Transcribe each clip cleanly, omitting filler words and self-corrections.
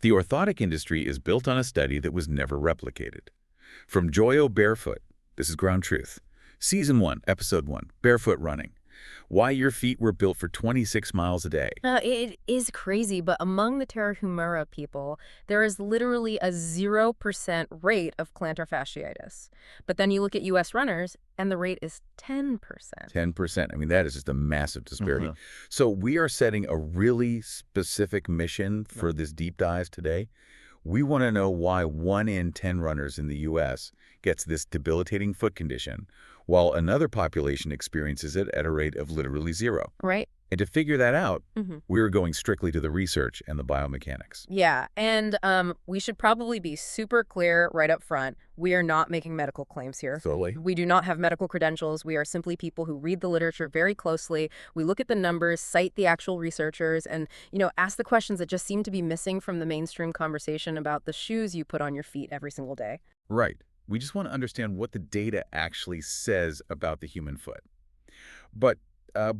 The orthotic industry is built on a study that was never replicated. From Joyo Barefoot, this is ground truth. Season 1, Episode 1, Barefoot Running. Why your feet were built for 26 miles a day. It is crazy, but among the Tarahumara people, there is literally a 0% rate of plantar fasciitis. But then you look at U.S. runners, and the rate is 10%. 10%. I mean, that is just a massive disparity. So we are setting a really specific mission for this deep dive today. We want to know why 1 in 10 runners in the U.S. gets this debilitating foot condition, while another population experiences it at a rate of literally 0. Right. And to figure that out, we're going strictly to the research and the biomechanics. Yeah, and we should probably be super clear right up front. We are not making medical claims here. Totally. We do not have medical credentials. We are simply people who read the literature very closely. We look at the numbers, cite the actual researchers, and, ask the questions that just seem to be missing from the mainstream conversation about the shoes you put on your feet every single day. Right. We just want to understand what the data actually says about the human foot. But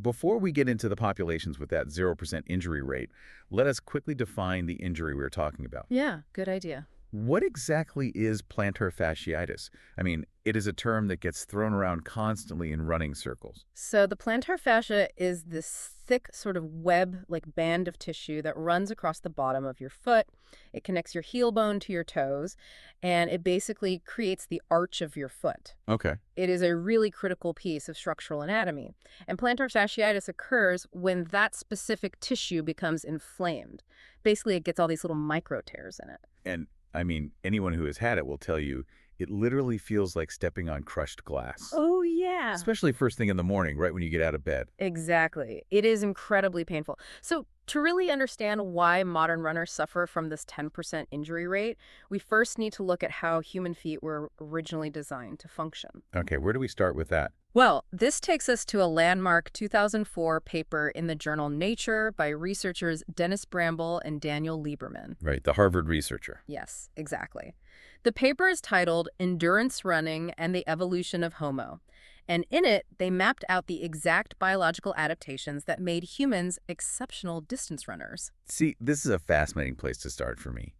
before we get into the populations with that 0% injury rate, let us quickly define the injury we're talking about. Yeah, good idea. What exactly is plantar fasciitis? I mean, it is a term that gets thrown around constantly in running circles. So the plantar fascia is this thick sort of web, like band of tissue that runs across the bottom of your foot. It connects your heel bone to your toes, and it basically creates the arch of your foot. Okay. It is a really critical piece of structural anatomy. And plantar fasciitis occurs when that specific tissue becomes inflamed. Basically, it gets all these little micro tears in it. And I mean, anyone who has had it will tell you it literally feels like stepping on crushed glass. Oh, yeah. Especially first thing in the morning, right when you get out of bed. Exactly. It is incredibly painful. So to really understand why modern runners suffer from this 10% injury rate, we first need to look at how human feet were originally designed to function. Okay, where do we start with that? Well, this takes us to a landmark 2004 paper in the journal Nature by researchers Dennis Bramble and Daniel Lieberman. Right, the Harvard researcher. Yes, exactly. The paper is titled Endurance Running and the Evolution of Homo. And in it, they mapped out the exact biological adaptations that made humans exceptional distance runners. See, this is a fascinating place to start for me.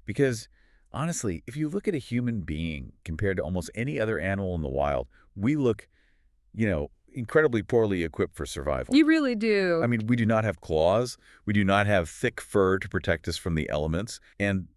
Because, honestly, if you look at a human being compared to almost any other animal in the wild, we look, incredibly poorly equipped for survival. You really do. I mean, we do not have claws. We do not have thick fur to protect us from the elements. And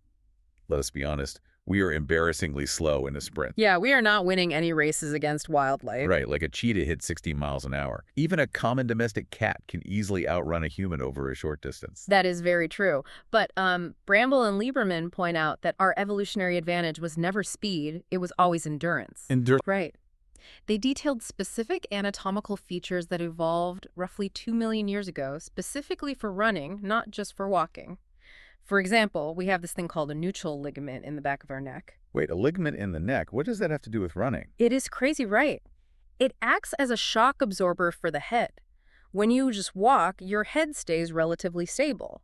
let us be honest, we are embarrassingly slow in a sprint. Yeah, we are not winning any races against wildlife. Right, like a cheetah hits 60 miles an hour. Even a common domestic cat can easily outrun a human over a short distance. That is very true. But Bramble and Lieberman point out that our evolutionary advantage was never speed, it was always endurance. Right. They detailed specific anatomical features that evolved roughly 2 million years ago, specifically for running, not just for walking. For example, we have this thing called a nuchal ligament in the back of our neck. Wait, a ligament in the neck? What does that have to do with running? It is crazy, right? It acts as a shock absorber for the head. When you just walk, your head stays relatively stable.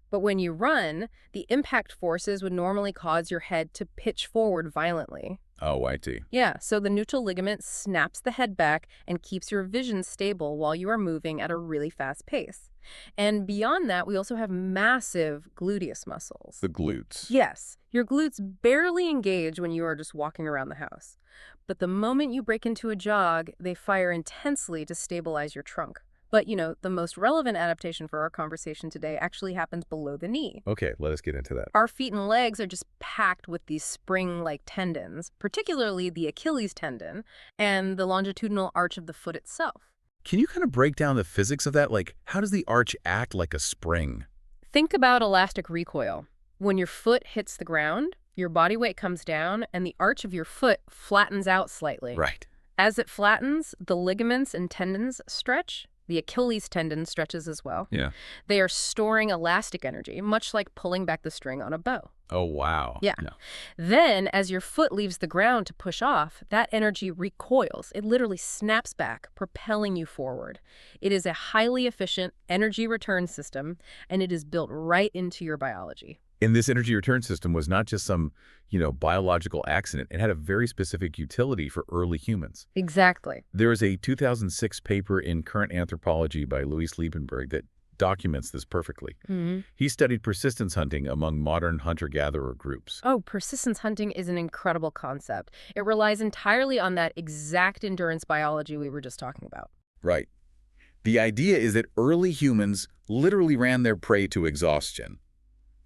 But when you run, the impact forces would normally cause your head to pitch forward violently. Oh, I see. Yeah, so the nuchal ligament snaps the head back and keeps your vision stable while you are moving at a really fast pace. And beyond that, we also have massive gluteus muscles. The glutes. Yes, your glutes barely engage when you are just walking around the house. But the moment you break into a jog, they fire intensely to stabilize your trunk. But, the most relevant adaptation for our conversation today actually happens below the knee. Okay, let us get into that. Our feet and legs are just packed with these spring-like tendons, particularly the Achilles tendon and the longitudinal arch of the foot itself. Can you kind of break down the physics of that? Like, how does the arch act like a spring? Think about elastic recoil. When your foot hits the ground, your body weight comes down and the arch of your foot flattens out slightly. Right. As it flattens, the ligaments and tendons stretch. The Achilles tendon stretches as well. Yeah. They are storing elastic energy, much like pulling back the string on a bow. Oh, wow. Yeah. Then, as your foot leaves the ground to push off, that energy recoils. It literally snaps back, propelling you forward. It is a highly efficient energy return system, and it is built right into your biology. And this energy return system was not just some, biological accident. It had a very specific utility for early humans. Exactly. There is a 2006 paper in Current Anthropology by Liebenberg that documents this perfectly. He studied persistence hunting among modern hunter-gatherer groups. Oh, persistence hunting is an incredible concept. It relies entirely on that exact endurance biology we were just talking about. Right. The idea is that early humans literally ran their prey to exhaustion.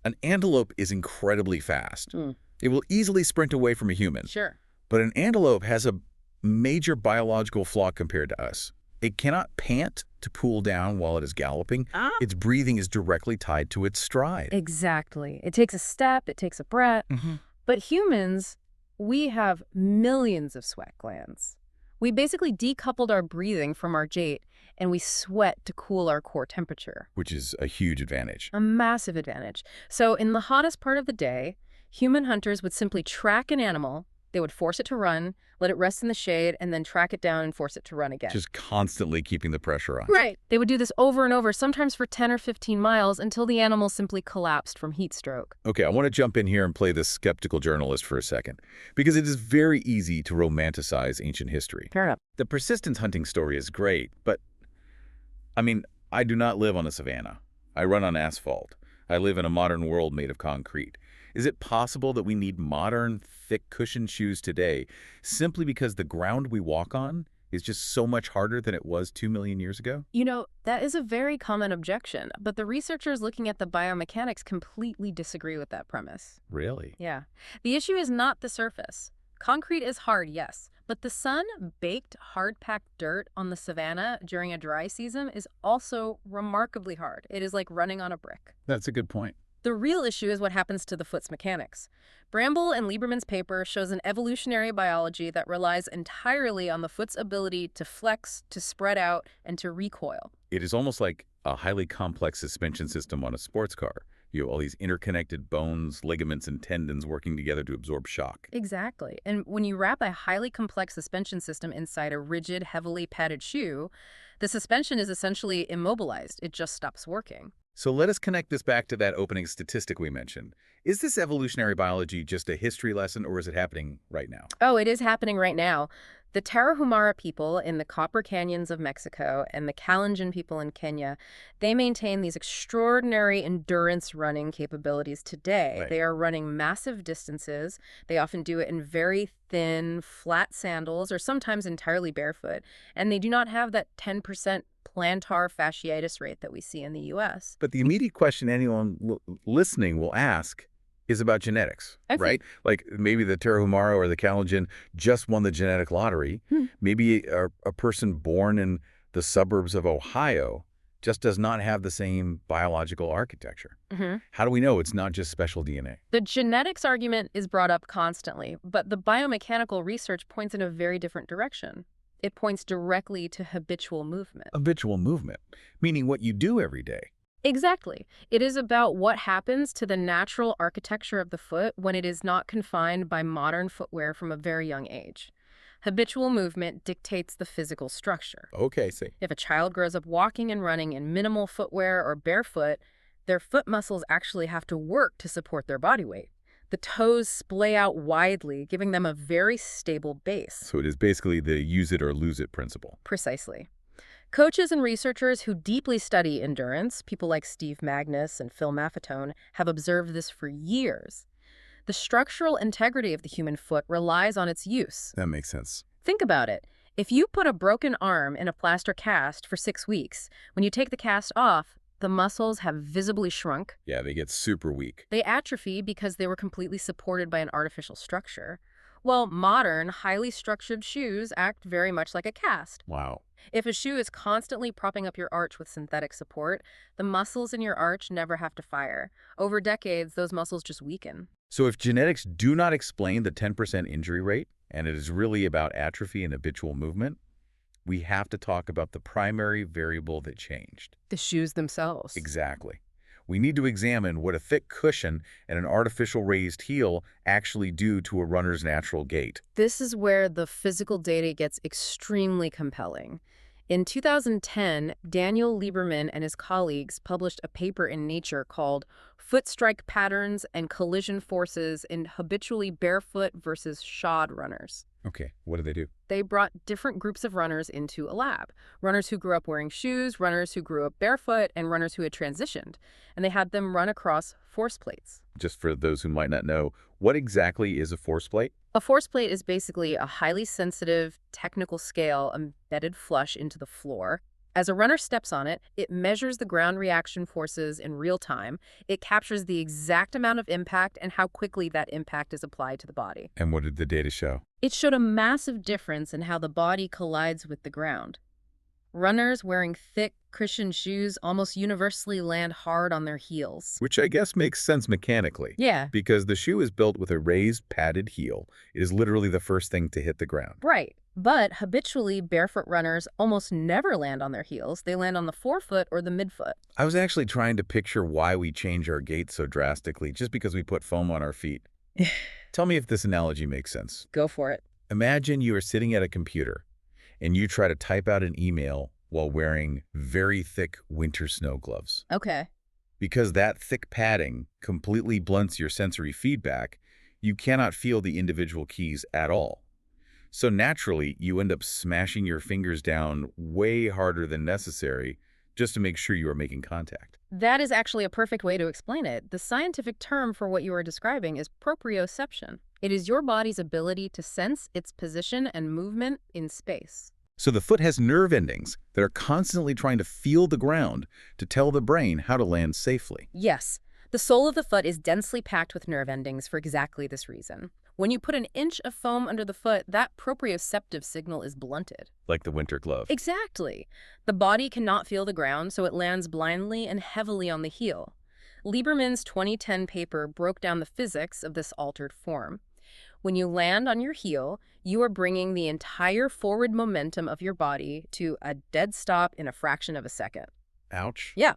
An antelope is incredibly fast. It will easily sprint away from a human. Sure. But an antelope has a major biological flaw compared to us. It cannot pant to cool down while it is galloping. Its breathing is directly tied to its stride. Exactly. It takes a step, it takes a breath. But humans, we have millions of sweat glands. We basically decoupled our breathing from our gait, and we sweat to cool our core temperature. Which is a huge advantage. A massive advantage. So in the hottest part of the day, human hunters would simply track an animal. They would force it to run, let it rest in the shade, and then track it down and force it to run again. Just constantly keeping the pressure on. Right. They would do this over and over, sometimes for 10 or 15 miles, until the animal simply collapsed from heat stroke. Okay, I want to jump in here and play the skeptical journalist for a second, because it is very easy to romanticize ancient history. Fair enough. The persistence hunting story is great, but, I mean, I do not live on a savanna. I run on asphalt. I live in a modern world made of concrete. Is it possible that we need modern, thick cushioned shoes today simply because the ground we walk on is just so much harder than it was 2 million years ago? You know, that is a very common objection, but the researchers looking at the biomechanics completely disagree with that premise. Really? Yeah. The issue is not the surface. Concrete is hard, yes, but the sun-baked, hard-packed dirt on the savanna during a dry season is also remarkably hard. It is like running on a brick. That's a good point. The real issue is what happens to the foot's mechanics. Bramble and Lieberman's paper shows an evolutionary biology that relies entirely on the foot's ability to flex, to spread out, and to recoil. It is almost like a highly complex suspension system on a sports car. You have all these interconnected bones, ligaments, and tendons working together to absorb shock. Exactly. And when you wrap a highly complex suspension system inside a rigid, heavily padded shoe, the suspension is essentially immobilized. It just stops working. So let us connect this back to that opening statistic we mentioned. Is this evolutionary biology just a history lesson, or is it happening right now? Oh, it is happening right now. The Tarahumara people in the Copper Canyons of Mexico and the Kalenjin people in Kenya, they maintain these extraordinary endurance running capabilities today. Right. They are running massive distances. They often do it in very thin, flat sandals or sometimes entirely barefoot. And they do not have that 10% plantar fasciitis rate that we see in the U.S. But the immediate question anyone listening will ask is about genetics, right? Like maybe the Tarahumara or the Kalenjin just won the genetic lottery. Maybe a person born in the suburbs of Ohio just does not have the same biological architecture. How do we know it's not just special DNA? The genetics argument is brought up constantly, but the biomechanical research points in a very different direction. It points directly to habitual movement. Habitual movement, meaning what you do every day. Exactly. It is about what happens to the natural architecture of the foot when it is not confined by modern footwear from a very young age. Habitual movement dictates the physical structure. Okay, see. If a child grows up walking and running in minimal footwear or barefoot, their foot muscles actually have to work to support their body weight. The toes splay out widely, giving them a very stable base. So it is basically the use it or lose it principle. Precisely. Coaches and researchers who deeply study endurance, people like Steve Magnus and Phil Maffetone, have observed this for years. The structural integrity of the human foot relies on its use. That makes sense. Think about it. If you put a broken arm in a plaster cast for 6 weeks, when you take the cast off, the muscles have visibly shrunk. Yeah, they get super weak. They atrophy because they were completely supported by an artificial structure. Well, modern, highly structured shoes act very much like a cast. Wow. If a shoe is constantly propping up your arch with synthetic support, the muscles in your arch never have to fire. Over decades, those muscles just weaken. So if genetics do not explain the 10% injury rate, and it is really about atrophy and habitual movement, we have to talk about the primary variable that changed. The shoes themselves. Exactly. We need to examine what a thick cushion and an artificial raised heel actually do to a runner's natural gait. This is where the physical data gets extremely compelling. In 2010, Daniel Lieberman and his colleagues published a paper in Nature called Foot Strike Patterns and Collision Forces in Habitually Barefoot versus Shod Runners. Okay, what did they do? They brought different groups of runners into a lab. Runners who grew up wearing shoes, runners who grew up barefoot, and runners who had transitioned. And they had them run across force plates. Just for those who might not know, what exactly is a force plate? A force plate is basically a highly sensitive technical scale embedded flush into the floor. As a runner steps on it, it measures the ground reaction forces in real time. It captures the exact amount of impact and how quickly that impact is applied to the body. And what did the data show? It showed a massive difference in how the body collides with the ground. Runners wearing thick, cushioned shoes almost universally land hard on their heels. Which I guess makes sense mechanically. Yeah. Because the shoe is built with a raised, padded heel. It is literally the first thing to hit the ground. Right. But habitually, barefoot runners almost never land on their heels. They land on the forefoot or the midfoot. I was actually trying to picture why we change our gait so drastically just because we put foam on our feet. Tell me if this analogy makes sense. Go for it. Imagine you are sitting at a computer and you try to type out an email while wearing very thick winter snow gloves. Okay. Because that thick padding completely blunts your sensory feedback, you cannot feel the individual keys at all. So naturally, you end up smashing your fingers down way harder than necessary just to make sure you are making contact. That is actually a perfect way to explain it. The scientific term for what you are describing is proprioception. It is your body's ability to sense its position and movement in space. So the foot has nerve endings that are constantly trying to feel the ground to tell the brain how to land safely. Yes. The sole of the foot is densely packed with nerve endings for exactly this reason. When you put an inch of foam under the foot, that proprioceptive signal is blunted. Like the winter glove. Exactly. The body cannot feel the ground, so it lands blindly and heavily on the heel. Lieberman's 2010 paper broke down the physics of this altered form. When you land on your heel, you are bringing the entire forward momentum of your body to a dead stop in a fraction of a second. Ouch. Yeah.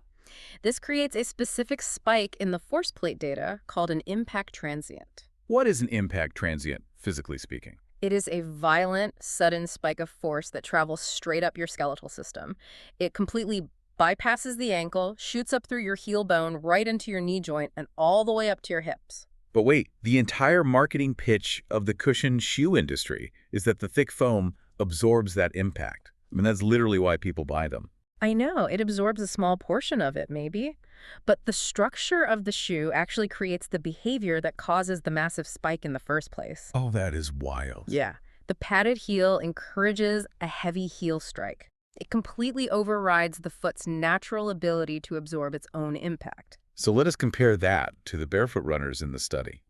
This creates a specific spike in the force plate data called an impact transient. What is an impact transient, physically speaking? It is a violent, sudden spike of force that travels straight up your skeletal system. It completely bypasses the ankle, shoots up through your heel bone, right into your knee joint, and all the way up to your hips. But wait, the entire marketing pitch of the cushioned shoe industry is that the thick foam absorbs that impact. I mean, that's literally why people buy them. I know, it absorbs a small portion of it, maybe. But the structure of the shoe actually creates the behavior that causes the massive spike in the first place. Oh, that is wild. Yeah. The padded heel encourages a heavy heel strike. It completely overrides the foot's natural ability to absorb its own impact. So let us compare that to the barefoot runners in the study.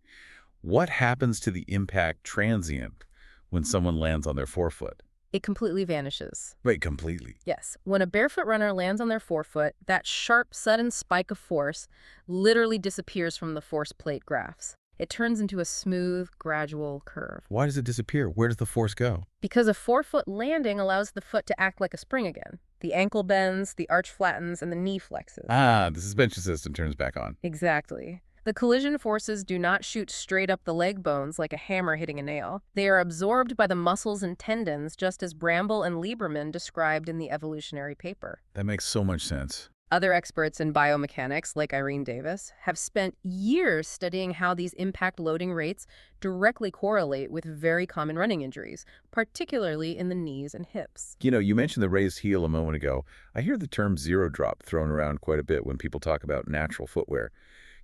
What happens to the impact transient when someone lands on their forefoot? It completely vanishes. Wait, completely? Yes. When a barefoot runner lands on their forefoot, that sharp, sudden spike of force literally disappears from the force plate graphs. It turns into a smooth, gradual curve. Why does it disappear? Where does the force go? Because a forefoot landing allows the foot to act like a spring again. The ankle bends, the arch flattens, and the knee flexes. Ah, the suspension system turns back on. Exactly. The collision forces do not shoot straight up the leg bones like a hammer hitting a nail. They are absorbed by the muscles and tendons, just as Bramble and Lieberman described in the evolutionary paper. That makes so much sense. Other experts in biomechanics, like Irene Davis, have spent years studying how these impact loading rates directly correlate with very common running injuries, particularly in the knees and hips. You know, you mentioned the raised heel a moment ago. I hear the term zero drop thrown around quite a bit when people talk about natural footwear.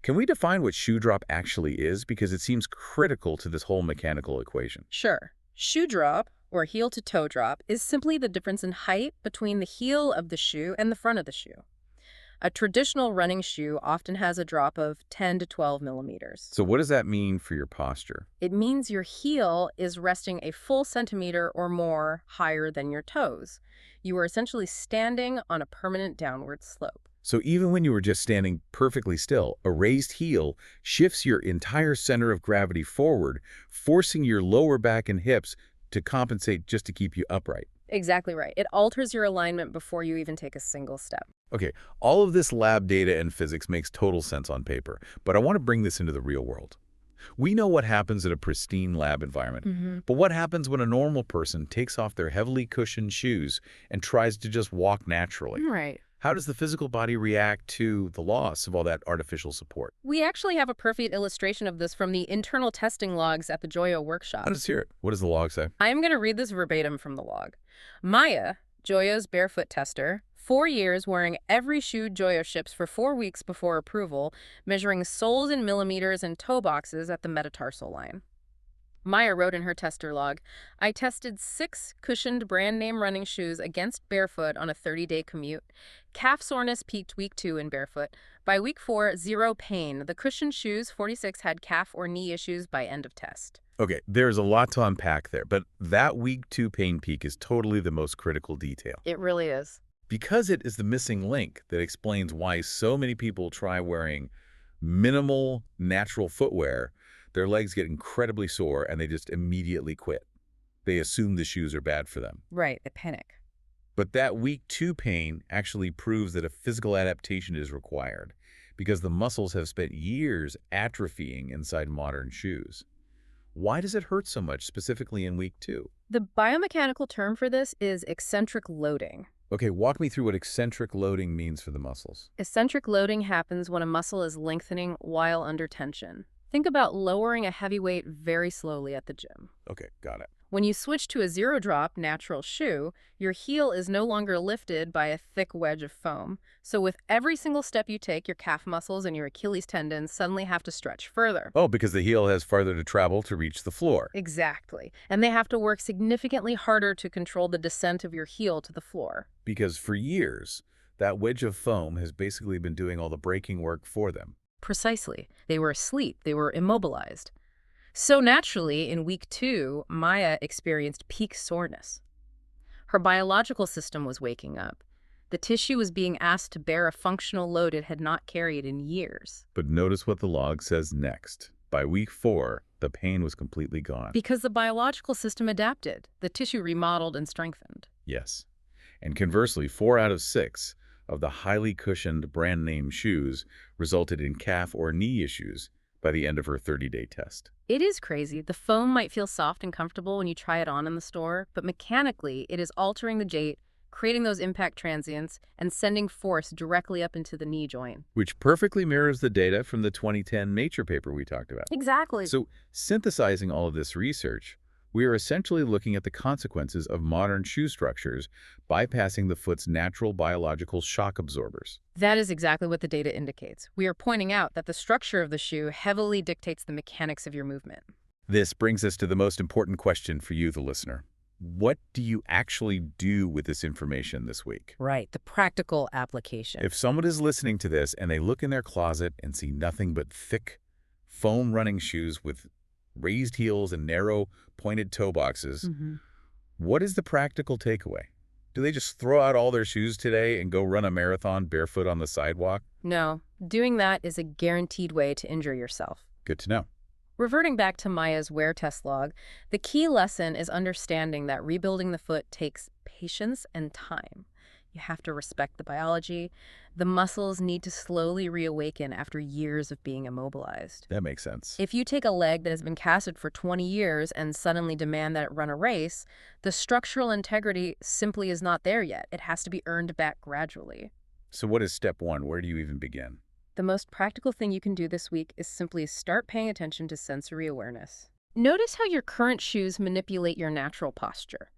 Can we define what shoe drop actually is? Because it seems critical to this whole mechanical equation. Sure. Shoe drop, or heel-to-toe drop, is simply the difference in height between the heel of the shoe and the front of the shoe. A traditional running shoe often has a drop of 10 to 12 millimeters. So what does that mean for your posture? It means your heel is resting a full centimeter or more higher than your toes. You are essentially standing on a permanent downward slope. So even when you were just standing perfectly still, a raised heel shifts your entire center of gravity forward, forcing your lower back and hips to compensate just to keep you upright. Exactly right. It alters your alignment before you even take a single step. Okay, all of this lab data and physics makes total sense on paper, but I want to bring this into the real world. We know what happens in a pristine lab environment, but what happens when a normal person takes off their heavily cushioned shoes and tries to just walk naturally? Right. How does the physical body react to the loss of all that artificial support? We actually have a perfect illustration of this from the internal testing logs at the Joyo workshop. Let's hear it. What does the log say? I'm going to read this verbatim from the log. Maya, Joyo's barefoot tester, 4 years wearing every shoe Joyo ships for 4 weeks before approval, measuring soles in millimeters and toe boxes at the metatarsal line. Maya wrote in her tester log, I tested 6 cushioned brand name running shoes against Barefoot on a 30-day commute. Calf soreness peaked week 2 in Barefoot. By week 4, 0 pain. The cushioned shoes, 46 had calf or knee issues by end of test. Okay, there's a lot to unpack there, but that week 2 pain peak is totally the most critical detail. It really is. Because it is the missing link that explains why so many people try wearing minimal natural footwear, their legs get incredibly sore and they just immediately quit. They assume the shoes are bad for them. Right, they panic. But that week 2 pain actually proves that a physical adaptation is required because the muscles have spent years atrophying inside modern shoes. Why does it hurt so much, specifically in week 2? The biomechanical term for this is eccentric loading. Okay, walk me through what eccentric loading means for the muscles. Eccentric loading happens when a muscle is lengthening while under tension. Think about lowering a heavy weight very slowly at the gym. Okay, got it. When you switch to a zero-drop natural shoe, your heel is no longer lifted by a thick wedge of foam. So with every single step you take, your calf muscles and your Achilles tendons suddenly have to stretch further. Oh, because the heel has farther to travel to reach the floor. Exactly. And they have to work significantly harder to control the descent of your heel to the floor. Because for years, that wedge of foam has basically been doing all the braking work for them. Precisely. They were asleep. They were immobilized. So naturally, in week 2, Maya experienced peak soreness. Her biological system was waking up. The tissue was being asked to bear a functional load it had not carried in years. But notice what the log says next. By week 4, the pain was completely gone. Because the biological system adapted. The tissue remodeled and strengthened. Yes. And conversely, 4 out of 6 of the highly cushioned brand name shoes resulted in calf or knee issues by the end of her 30-day test. It is crazy. The foam might feel soft and comfortable when you try it on in the store, but mechanically, it is altering the gait, creating those impact transients, and sending force directly up into the knee joint. Which perfectly mirrors the data from the 2010 Nature paper we talked about. Exactly. So, synthesizing all of this research, we are essentially looking at the consequences of modern shoe structures bypassing the foot's natural biological shock absorbers. That is exactly what the data indicates. We are pointing out that the structure of the shoe heavily dictates the mechanics of your movement. This brings us to the most important question for you, the listener. What do you actually do with this information this week? Right, the practical application. If someone is listening to this and they look in their closet and see nothing but thick, foam running shoes with raised heels and narrow, pointed toe boxes, what is the practical takeaway? Do they just throw out all their shoes today and go run a marathon barefoot on the sidewalk? No, doing that is a guaranteed way to injure yourself. Good to know. Reverting back to Maya's wear test log, the key lesson is understanding that rebuilding the foot takes patience and time. You have to respect the biology. The muscles need to slowly reawaken after years of being immobilized. That makes sense. If you take a leg that has been casted for 20 years and suddenly demand that it run a race, the structural integrity simply is not there yet. It has to be earned back gradually. So what is step 1? Where do you even begin? The most practical thing you can do this week is simply start paying attention to sensory awareness. Notice how your current shoes manipulate your natural posture.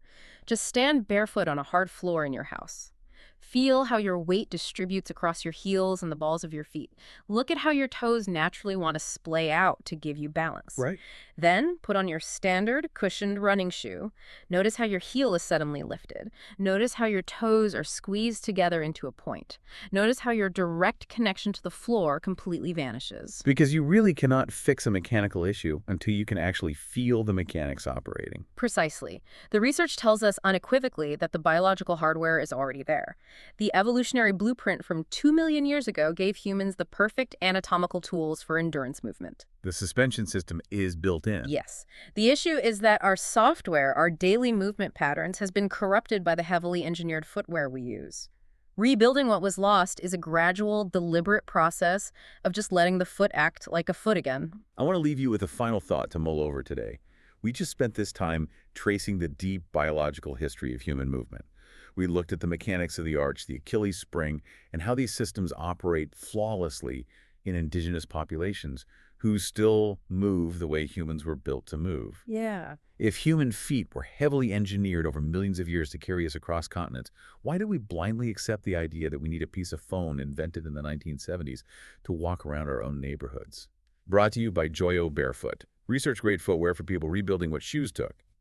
Just stand barefoot on a hard floor in your house. Feel how your weight distributes across your heels and the balls of your feet. Look at how your toes naturally want to splay out to give you balance. Right. Then put on your standard cushioned running shoe. Notice how your heel is suddenly lifted. Notice how your toes are squeezed together into a point. Notice how your direct connection to the floor completely vanishes. Because you really cannot fix a mechanical issue until you can actually feel the mechanics operating. Precisely. The research tells us unequivocally that the biological hardware is already there. The evolutionary blueprint from 2 million years ago gave humans the perfect anatomical tools for endurance movement. The suspension system is built in. Yes. The issue is that our software, our daily movement patterns, has been corrupted by the heavily engineered footwear we use. Rebuilding what was lost is a gradual, deliberate process of just letting the foot act like a foot again. I want to leave you with a final thought to mull over today. We just spent this time tracing the deep biological history of human movement. We looked at the mechanics of the arch, the Achilles spring, and how these systems operate flawlessly in indigenous populations who still move the way humans were built to move. Yeah. If human feet were heavily engineered over millions of years to carry us across continents, why do we blindly accept the idea that we need a piece of phone invented in the 1970s to walk around our own neighborhoods? Brought to you by Joyo Barefoot, research-grade footwear for people rebuilding what shoes took.